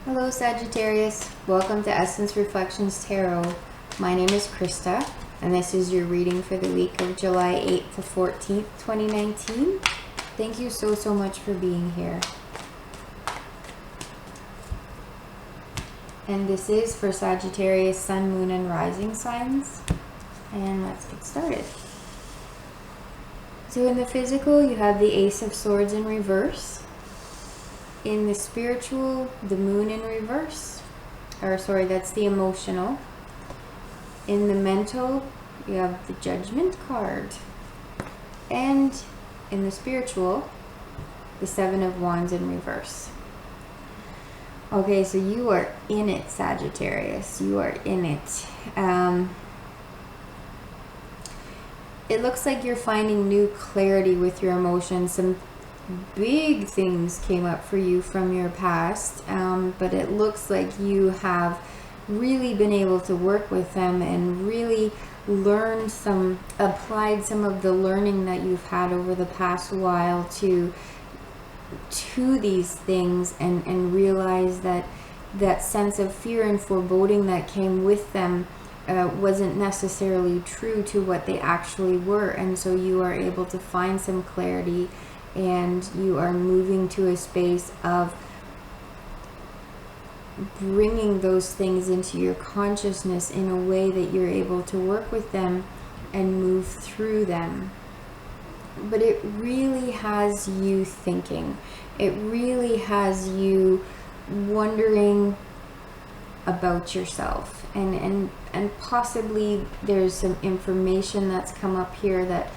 Hello Sagittarius, welcome to Essence Reflections Tarot. My name is Krista and this is your reading for the week of July 8th to 14th, 2019. Thank you so much for being here. And this is for Sagittarius, Sun, Moon, and Rising signs. And let's get started. So in the physical, you have the Ace of Swords in reverse. In the spiritual, the Moon in reverse. Or sorry, that's the emotional. In the mental, you have the Judgment card. And in the spiritual, the Seven of Wands in reverse. Okay, so you are in it, Sagittarius. You are in it. It looks like you're finding new clarity with your emotions. Some big things came up for you from your past, but it looks like you have really been able to work with them and really applied some of the learning that you've had over the past while to these things, and realize that that sense of fear and foreboding that came with them wasn't necessarily true to what they actually were. And so you are able to find some clarity, and you are moving to a space of bringing those things into your consciousness in a way that you're able to work with them and move through them. But it really has you thinking. It really has you wondering about yourself, and possibly there's some information that's come up here that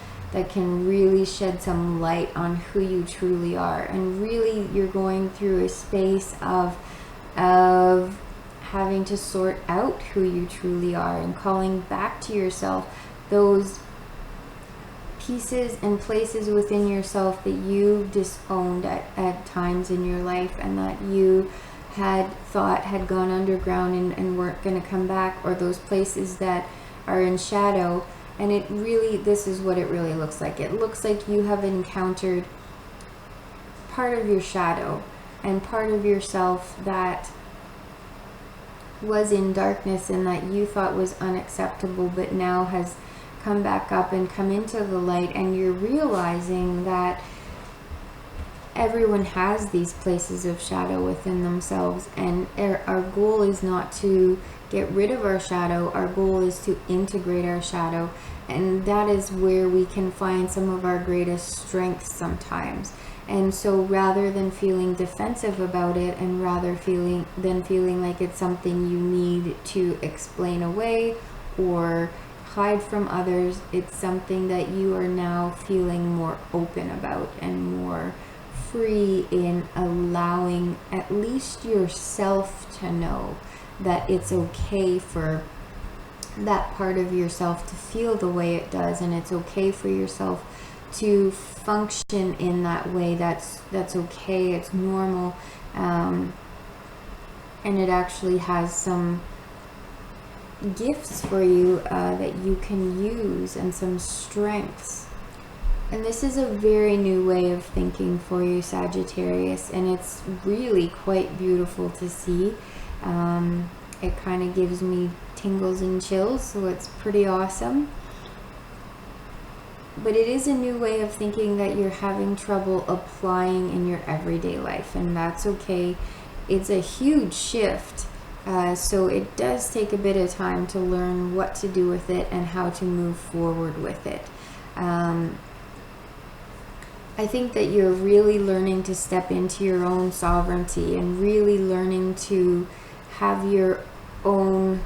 can really shed some light on who you truly are. And really you're going through a space of having to sort out who you truly are, and calling back to yourself those pieces and places within yourself that you disowned at times in your life, and that you had thought had gone underground and weren't going to come back, or those places that are in shadow. And it really, this is what it really looks like. It looks like you have encountered part of your shadow and part of yourself that was in darkness and that you thought was unacceptable, but now has come back up and come into the light. And you're realizing that everyone has these places of shadow within themselves, and our goal is not to get rid of our shadow. Our goal is to integrate our shadow, and that is where we can find some of our greatest strengths sometimes. And so rather than feeling defensive about it, and feeling like it's something you need to explain away or hide from others, it's something that you are now feeling more open about and more free in allowing at least yourself to know that it's okay for that part of yourself to feel the way it does, and it's okay for yourself to function in that way. That's okay, it's normal, and it actually has some gifts for you that you can use, and some strengths. And this is a very new way of thinking for you, Sagittarius, and it's really quite beautiful to see. It kind of gives me tingles and chills, so it's pretty awesome. But it is a new way of thinking that you're having trouble applying in your everyday life, and that's okay. It's a huge shift, so it does take a bit of time to learn what to do with it and how to move forward with it. I think that you're really learning to step into your own sovereignty, and really learning to have your own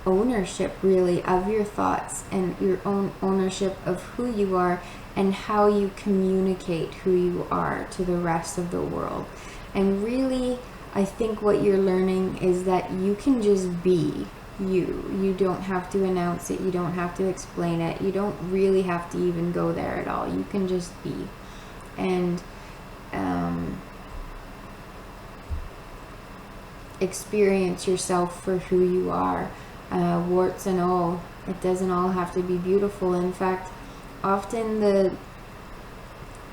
ownership, really, of your thoughts, and your own ownership of who you are and how you communicate who you are to the rest of the world. And really, I think what you're learning is that you can just be you. You don't have to announce it. You don't have to explain it. You don't really have to even go there at all. You can just be. And experience yourself for who you are, warts and all. It doesn't all have to be beautiful. In fact, often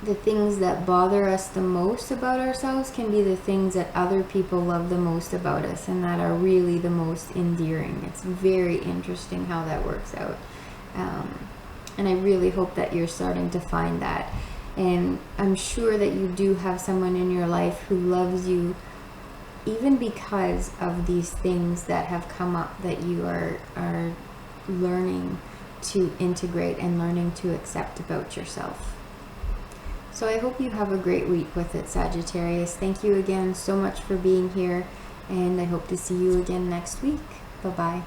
the things that bother us the most about ourselves can be the things that other people love the most about us and that are really the most endearing. It's very interesting how that works out. And I really hope that you're starting to find that. And I'm sure that you do have someone in your life who loves you even because of these things that have come up that you are learning to integrate and learning to accept about yourself. So I hope you have a great week with it, Sagittarius. Thank you again so much for being here, and I hope to see you again next week. Bye-bye.